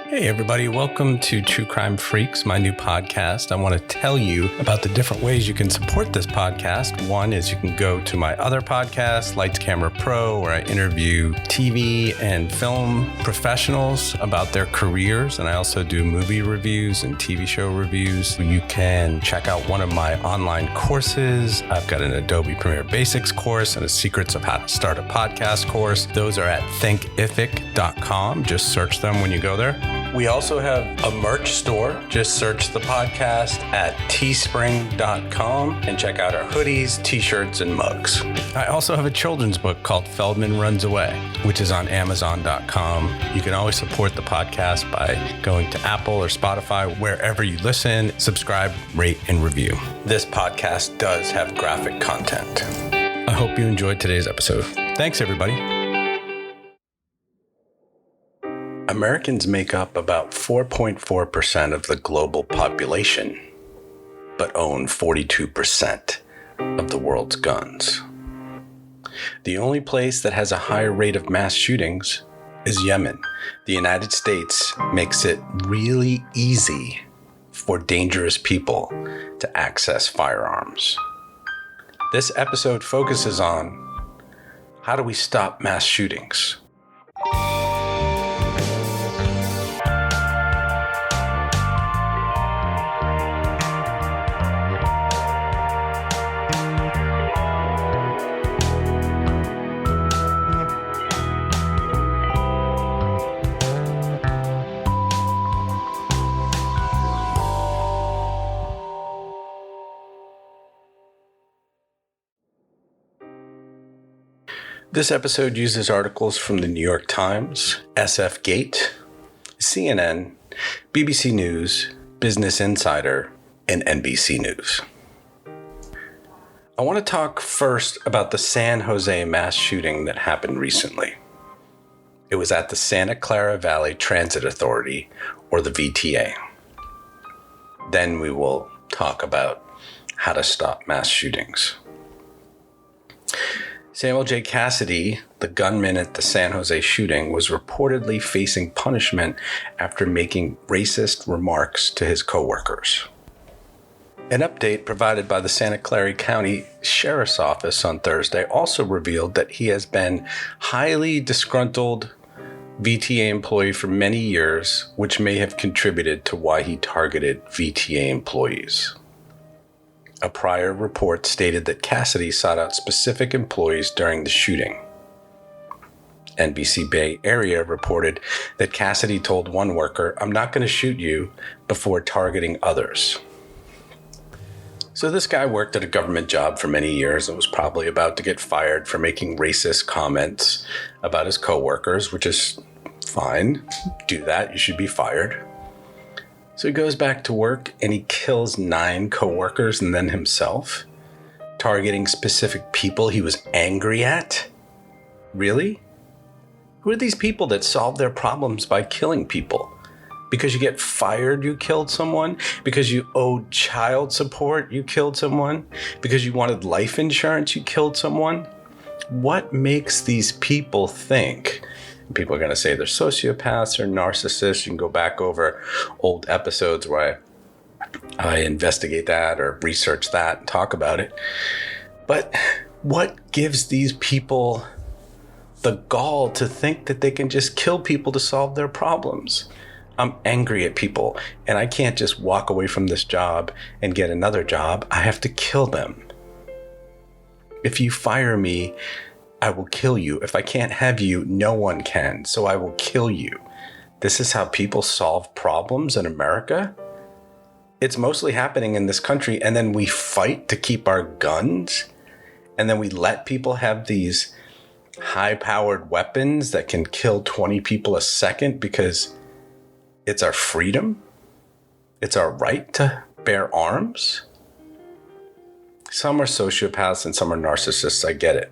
Hey everybody, welcome to True Crime Freaks, my new podcast. I want to tell you about the different ways you can support this podcast. One is you can go to my other podcast, Lights Camera Pro, where I interview TV and film professionals about their careers. And I also do movie reviews and TV show reviews. You can check out one of my online courses. I've got an Adobe Premiere Basics course and a Secrets of How to Start a Podcast course. Those are at thinkific.com. Just search them when you go there. We also have a merch store. Just search the podcast at teespring.com and check out our hoodies, t-shirts, and mugs. I also have a children's book called Feldman Runs Away, which is on amazon.com. You can always support the podcast by going to Apple or Spotify, wherever you listen, subscribe, rate, and review. This podcast does have graphic content. I hope you enjoyed today's episode. Thanks, everybody. Americans make up about 4.4% of the global population, but own 42% of the world's guns. The only place that has a higher rate of mass shootings is Yemen. The United States makes it really easy for dangerous people to access firearms. This episode focuses on how do we stop mass shootings? This episode uses articles from the New York Times, SF Gate, CNN, BBC News, Business Insider, and NBC News. I want to talk first about the San Jose mass shooting that happened recently. It was at the Santa Clara Valley Transit Authority, or the VTA. Then we will talk about how to stop mass shootings. Samuel J. Cassidy, the gunman at the San Jose shooting, was reportedly facing punishment after making racist remarks to his coworkers. An update provided by the Santa Clara County Sheriff's Office on Thursday also revealed that he has been highly disgruntled VTA employee for many years, which may have contributed to why he targeted VTA employees. A prior report stated that Cassidy sought out specific employees during the shooting. NBC Bay Area reported that Cassidy told one worker, "I'm not going to shoot you," before targeting others. So this guy worked at a government job for many years and was probably about to get fired for making racist comments about his coworkers, which is fine. Do that. You should be fired. So he goes back to work and he kills 9 coworkers and then himself, targeting specific people he was angry at. Really? Who are these people that solve their problems by killing people? Because you get fired, you killed someone? Because you owed child support, you killed someone? Because you wanted life insurance, you killed someone? What makes these people think? People are going to say they're sociopaths or narcissists. You can go back over old episodes where I investigate that or research that and talk about it. But what gives these people the gall to think that they can just kill people to solve their problems? I'm angry at people and I can't just walk away from this job and get another job. I have to kill them. If you fire me, I will kill you. If I can't have you, no one can, so I will kill you. This is how people solve problems in America? It's mostly happening in this country, and then we fight to keep our guns, and then we let people have these high-powered weapons that can kill 20 people a second because it's our freedom? It's our right to bear arms? Some are sociopaths and some are narcissists, I get it.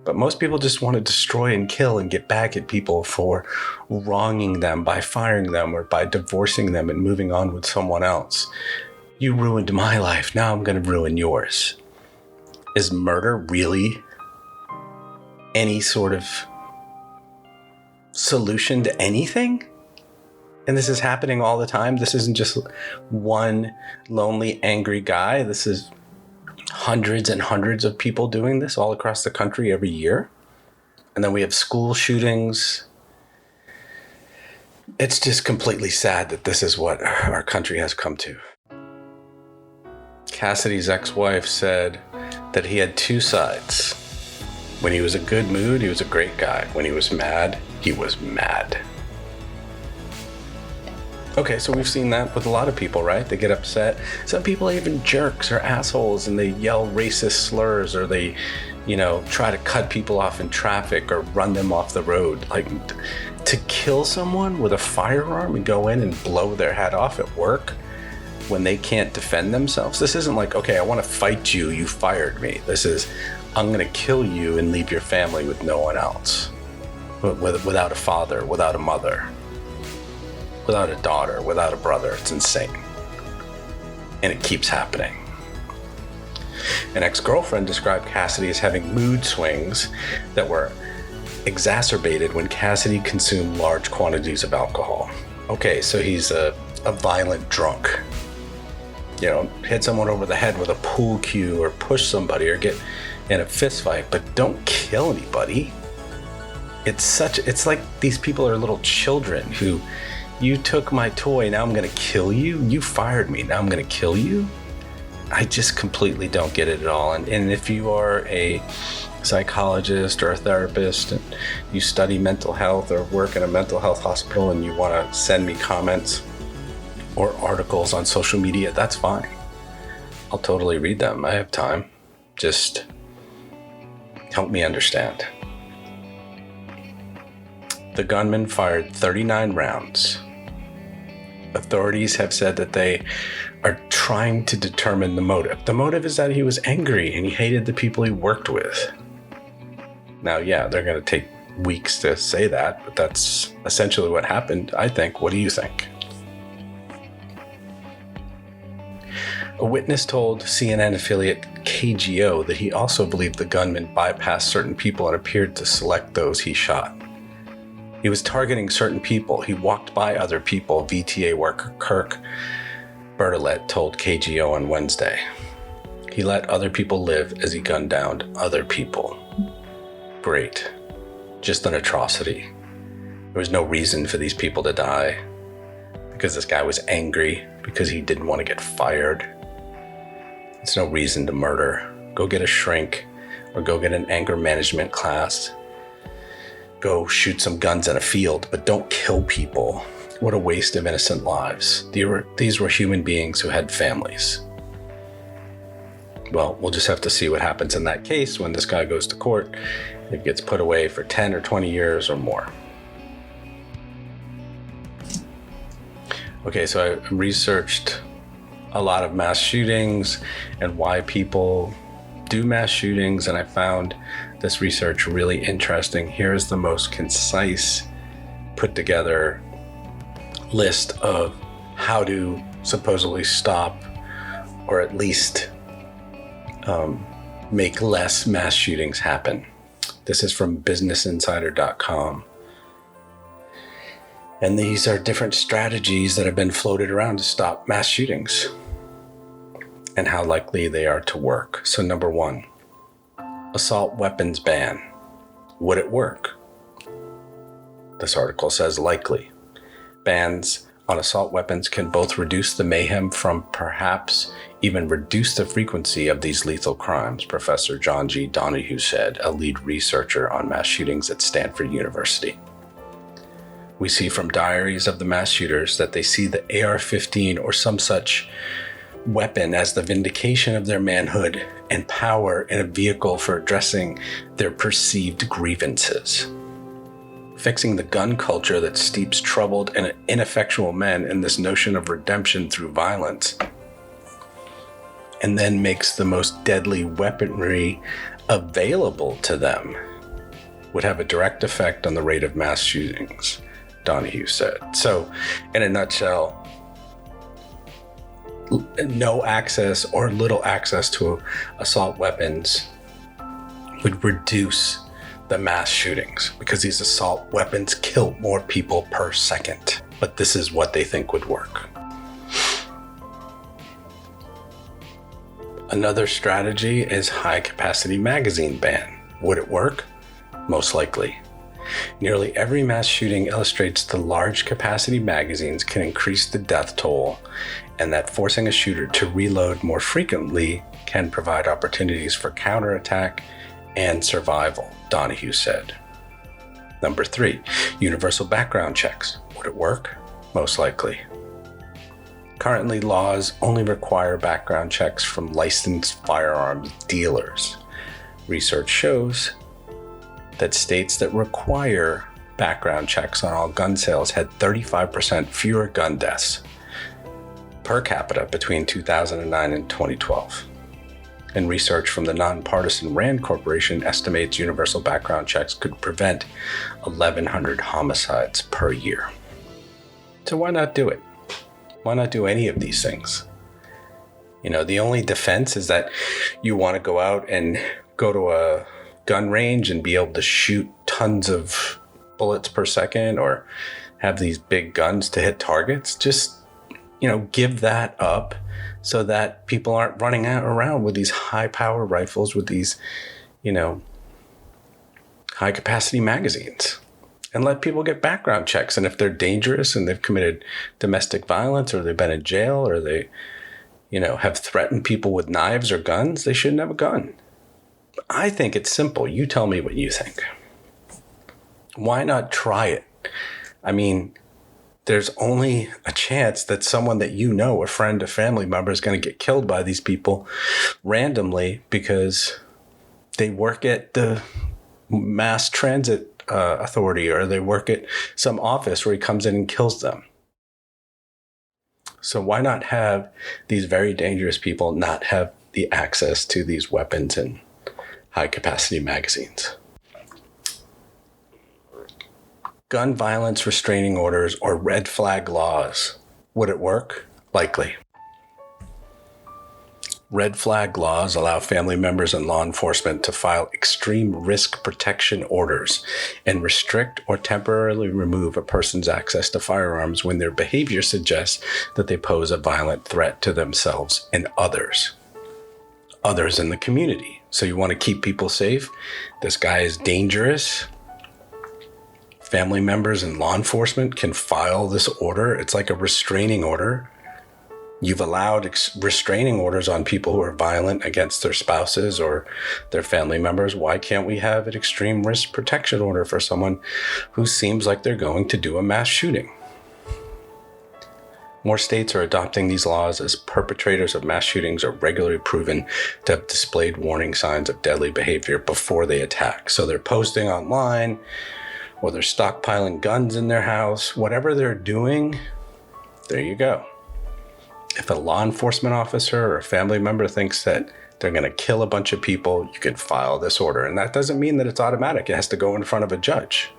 But most people just want to destroy and kill and get back at people for wronging them by firing them or by divorcing them and moving on with someone else. You ruined my life. Now I'm going to ruin yours. Is murder really any sort of solution to anything? And this is happening all the time. This isn't just one lonely, angry guy. This is hundreds and hundreds of people doing this all across the country every year. And then we have school shootings. It's just completely sad that this is what our country has come to. Cassidy's ex-wife said that he had two sides. When he was in a good mood, he was a great guy. When he was mad, he was mad. Okay, so we've seen that with a lot of people, right? They get upset. Some people are even jerks or assholes, and they yell racist slurs, or they, try to cut people off in traffic or run them off the road. Like, to kill someone with a firearm and go in and blow their head off at work when they can't defend themselves. This isn't like, okay, I want to fight you, you fired me. This is, I'm going to kill you and leave your family with no one else. Without a father, without a mother, without a daughter, without a brother. It's insane. And it keeps happening. An ex-girlfriend described Cassidy as having mood swings that were exacerbated when Cassidy consumed large quantities of alcohol. Okay, so he's a violent drunk. Hit someone over the head with a pool cue, or push somebody, or get in a fist fight, but don't kill anybody. It's like these people are little children who, you took my toy, now I'm gonna kill you. You fired me, now I'm gonna kill you. I just completely don't get it at all. And if you are a psychologist or a therapist and you study mental health or work in a mental health hospital and you want to send me comments or articles on social media, that's fine. I'll totally read them. I have time. Just help me understand. The gunman fired 39 rounds. Authorities have said that they are trying to determine the motive. The motive is that he was angry and he hated the people he worked with. Now, yeah, they're going to take weeks to say that, but that's essentially what happened, I think. What do you think? A witness told CNN affiliate KGO that he also believed the gunman bypassed certain people and appeared to select those he shot. He was targeting certain people. He walked by other people, VTA worker Kirk Bertolet told KGO on Wednesday. He let other people live as he gunned down other people. Great. Just an atrocity. There was no reason for these people to die. Because this guy was angry, because he didn't want to get fired. It's no reason to murder. Go get a shrink, or go get an anger management class. Go shoot some guns in a field, but don't kill people. What a waste of innocent lives. These were human beings who had families. Well, we'll just have to see what happens in that case when this guy goes to court. It gets put away for 10 or 20 years or more. Okay, so I researched a lot of mass shootings and why people do mass shootings, and I found this research really interesting. Here's the most concise, put together list of how to supposedly stop or at least make less mass shootings happen. This is from businessinsider.com. And these are different strategies that have been floated around to stop mass shootings and how likely they are to work. So number one, assault weapons ban. Would it work? This article says likely. Bans on assault weapons can both reduce the mayhem from perhaps even reduce the frequency of these lethal crimes, Professor John G. Donahue said, a lead researcher on mass shootings at Stanford University. We see from diaries of the mass shooters that they see the AR-15 or some such weapon as the vindication of their manhood and power in a vehicle for addressing their perceived grievances. Fixing the gun culture that steeps troubled and ineffectual men in this notion of redemption through violence, and then makes the most deadly weaponry available to them, would have a direct effect on the rate of mass shootings, Donahue said. So, in a nutshell, no access or little access to assault weapons would reduce the mass shootings because these assault weapons kill more people per second. but this is what they think would work. Another strategy is high-capacity magazine ban. Would it work? Most likely. Nearly every mass shooting illustrates the large capacity magazines can increase the death toll, and that forcing a shooter to reload more frequently can provide opportunities for counterattack and survival, Donahue said. Number 3, universal background checks. Would it work? Most likely. Currently, laws only require background checks from licensed firearms dealers. Research shows that states that require background checks on all gun sales had 35% fewer gun deaths per capita between 2009 and 2012. And research from the nonpartisan RAND Corporation estimates universal background checks could prevent 1,100 homicides per year. So why not do it? Why not do any of these things? You know, the only defense is that you want to go out and go to a gun range and be able to shoot tons of bullets per second or have these big guns to hit targets. Just, give that up so that people aren't running around with these high power rifles with these, high capacity magazines. And let people get background checks. And if they're dangerous and they've committed domestic violence or they've been in jail or they, have threatened people with knives or guns, they shouldn't have a gun. I think it's simple. You tell me what you think. Why not try it? I mean, there's only a chance that someone that a friend, a family member, is going to get killed by these people randomly because they work at the mass transit authority or they work at some office where he comes in and kills them. So why not have these very dangerous people not have the access to these weapons and high capacity magazines? Gun violence restraining orders or red flag laws. Would it work? Likely. Red flag laws allow family members and law enforcement to file extreme risk protection orders and restrict or temporarily remove a person's access to firearms when their behavior suggests that they pose a violent threat to themselves and others in the community. So you want to keep people safe? This guy is dangerous. Family members and law enforcement can file this order. It's like a restraining order. You've allowed restraining orders on people who are violent against their spouses or their family members. Why can't we have an extreme risk protection order for someone who seems like they're going to do a mass shooting? More states are adopting these laws as perpetrators of mass shootings are regularly proven to have displayed warning signs of deadly behavior before they attack. So they're posting online or they're stockpiling guns in their house. Whatever they're doing, there you go. If a law enforcement officer or a family member thinks that they're going to kill a bunch of people, you can file this order. And that doesn't mean that it's automatic. It has to go in front of a judge.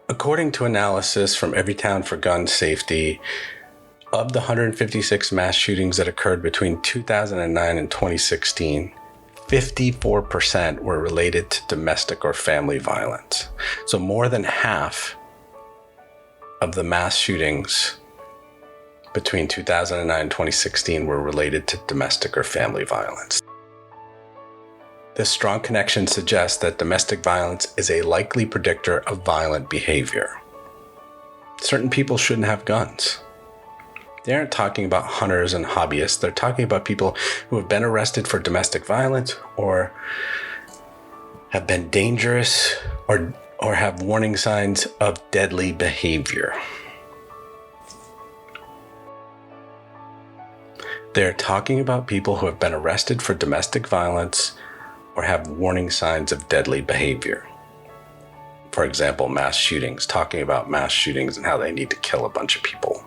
According to analysis from Everytown for Gun Safety, of the 156 mass shootings that occurred between 2009 and 2016, 54% were related to domestic or family violence. So more than half of the mass shootings between 2009 and 2016 were related to domestic or family violence. This strong connection suggests that domestic violence is a likely predictor of violent behavior. Certain people shouldn't have guns. They aren't talking about hunters and hobbyists. They're talking about people who have been arrested for domestic violence or have been dangerous or have warning signs of deadly behavior. They're talking about people who have been arrested for domestic violence or have warning signs of deadly behavior. For example, mass shootings, talking about mass shootings and how they need to kill a bunch of people.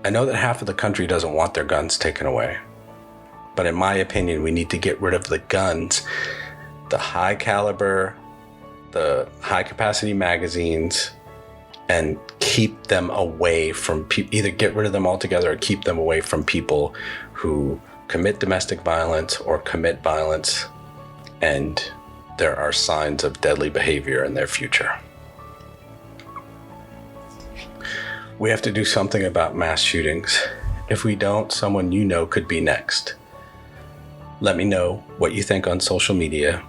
I know that half of the country doesn't want their guns taken away, but in my opinion, we need to get rid of the guns, the high caliber, the high capacity magazines, and keep them away from people, either get rid of them altogether or keep them away from people who commit domestic violence or commit violence and there are signs of deadly behavior in their future. We have to do something about mass shootings. If we don't, someone you know could be next. Let me know what you think on social media,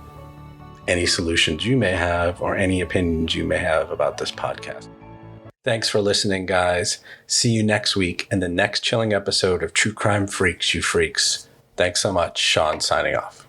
any solutions you may have, or any opinions you may have about this podcast. Thanks for listening, guys. See you next week in the next chilling episode of True Crime Freaks, you freaks. Thanks so much. Sean signing off.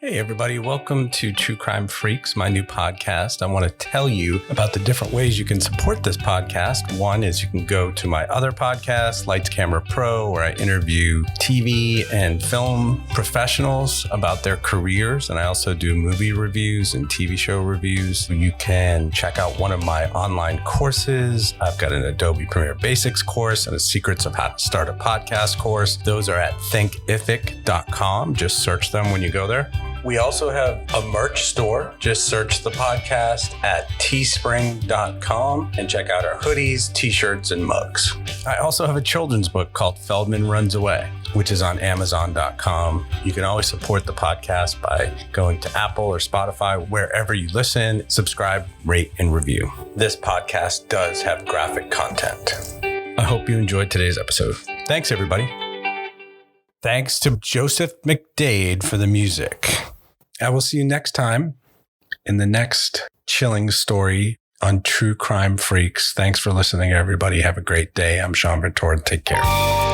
Hey, everybody. Welcome to True Crime Freaks, my new podcast. I want to tell you about the different ways you can support this podcast. One is you can go to my other podcast, Lights Camera Pro, where I interview TV and film professionals about their careers. And I also do movie reviews and TV show reviews. You can check out one of my online courses. I've got an Adobe Premiere Basics course and a Secrets of How to Start a Podcast course. Those are at thinkific.com. Just search them when you go there. We also have a merch store. Just search the podcast at teespring.com and check out our hoodies, t-shirts, and mugs. I also have a children's book called Feldman Runs Away, which is on amazon.com. You can always support the podcast by going to Apple or Spotify, wherever you listen, subscribe, rate, and review. This podcast does have graphic content. I hope you enjoyed today's episode. Thanks, everybody. Thanks to Joseph McDade for the music. I will see you next time in the next chilling story on True Crime Freaks. Thanks for listening, everybody. Have a great day. I'm Sean Ventura. Take care.